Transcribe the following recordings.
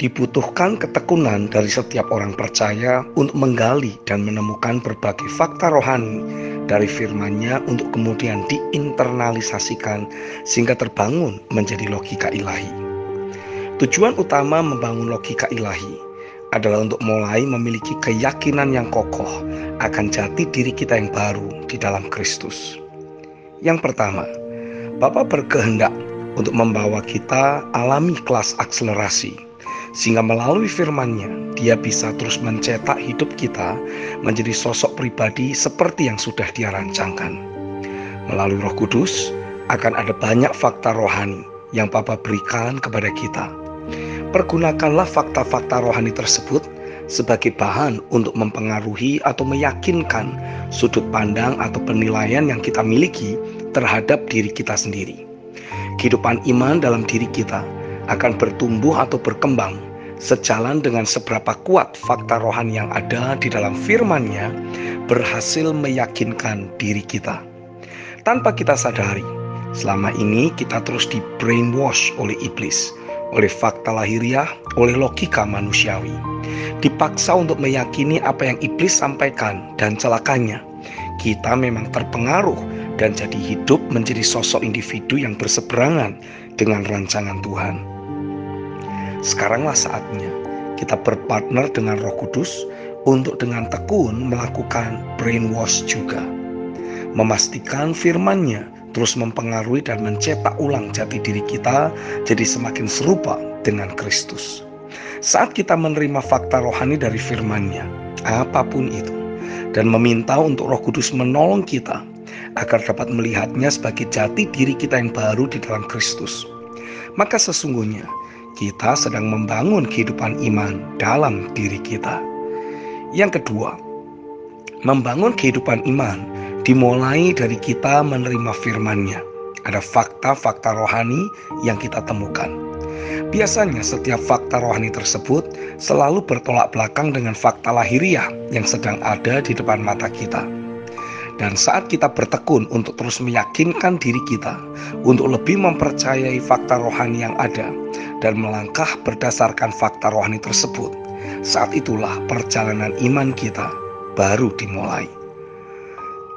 Dibutuhkan ketekunan dari setiap orang percaya untuk menggali dan menemukan berbagai fakta rohani dari firman-Nya untuk kemudian diinternalisasikan sehingga terbangun menjadi logika ilahi. Tujuan utama membangun logika ilahi adalah untuk mulai memiliki keyakinan yang kokoh akan jati diri kita yang baru di dalam Kristus. Yang pertama, Bapa berkehendak untuk membawa kita alami kelas akselerasi, sehingga melalui firman-Nya, Dia bisa terus mencetak hidup kita menjadi sosok pribadi seperti yang sudah Dia rancangkan. Melalui Roh Kudus, akan ada banyak fakta rohani yang Bapa berikan kepada kita. Pergunakanlah fakta-fakta rohani tersebut sebagai bahan untuk mempengaruhi atau meyakinkan sudut pandang atau penilaian yang kita miliki terhadap diri kita sendiri. Kehidupan iman dalam diri kita akan bertumbuh atau berkembang sejalan dengan seberapa kuat fakta rohani yang ada di dalam firman-Nya berhasil meyakinkan diri kita. Tanpa kita sadari, selama ini kita terus di brainwash oleh iblis, oleh fakta lahiriah, oleh logika manusiawi. Dipaksa untuk meyakini apa yang iblis sampaikan, dan celakanya kita memang terpengaruh dan jadi hidup menjadi sosok individu yang berseberangan dengan rancangan Tuhan. Sekaranglah saatnya kita berpartner dengan Roh Kudus untuk dengan tekun melakukan brainwash juga. Memastikan firman-Nya terus mempengaruhi dan mencetak ulang jati diri kita jadi semakin serupa dengan Kristus. Saat kita menerima fakta rohani dari firman-Nya, apapun itu, dan meminta untuk Roh Kudus menolong kita agar dapat melihatnya sebagai jati diri kita yang baru di dalam Kristus, maka sesungguhnya kita sedang membangun kehidupan iman dalam diri kita. Yang kedua, membangun kehidupan iman dimulai dari kita menerima firman-Nya. Ada fakta-fakta rohani yang kita temukan. Biasanya setiap fakta rohani tersebut selalu bertolak belakang dengan fakta lahiriah yang sedang ada di depan mata kita. Dan saat kita bertekun untuk terus meyakinkan diri kita untuk lebih mempercayai fakta rohani yang ada dan melangkah berdasarkan fakta rohani tersebut, saat itulah perjalanan iman kita baru dimulai.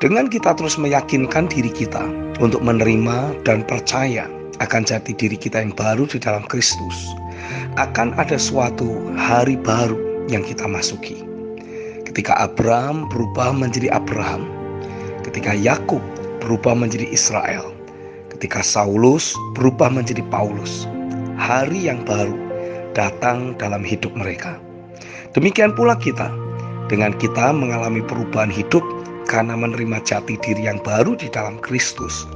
Dengan kita terus meyakinkan diri kita untuk menerima dan percaya akan jati diri kita yang baru di dalam Kristus, akan ada suatu hari baru yang kita masuki. Ketika Abraham berubah menjadi Abraham, ketika Yakub berubah menjadi Israel, ketika Saulus berubah menjadi Paulus, hari yang baru datang dalam hidup mereka. Demikian pula kita, dengan kita mengalami perubahan hidup karena menerima jati diri yang baru di dalam Kristus,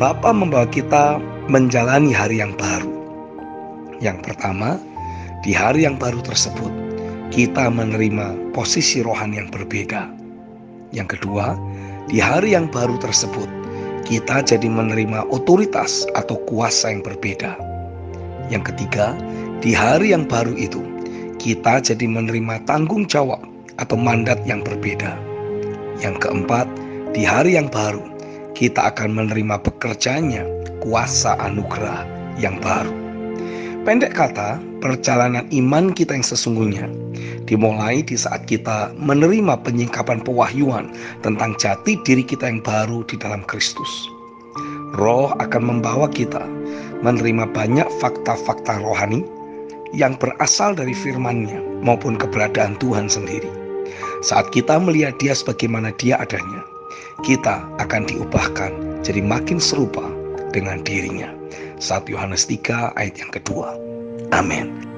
Bapa membawa kita menjalani hari yang baru. Yang pertama, di hari yang baru tersebut, kita menerima posisi rohani yang berbeda. Yang kedua, di hari yang baru tersebut, kita jadi menerima otoritas atau kuasa yang berbeda. Yang ketiga, di hari yang baru itu, kita jadi menerima tanggung jawab atau mandat yang berbeda. Yang keempat, di hari yang baru, kita akan menerima pekerjaannya, kuasa anugerah yang baru. Pendek kata, perjalanan iman kita yang sesungguhnya dimulai di saat kita menerima penyingkapan pewahyuan tentang jati diri kita yang baru di dalam Kristus. Roh akan membawa kita menerima banyak fakta-fakta rohani yang berasal dari firman-Nya maupun keberadaan Tuhan sendiri. Saat kita melihat Dia sebagaimana Dia adanya, kita akan diubahkan jadi makin serupa dengan diri-Nya. 1 Yohanes 3 ayat yang kedua. Amin.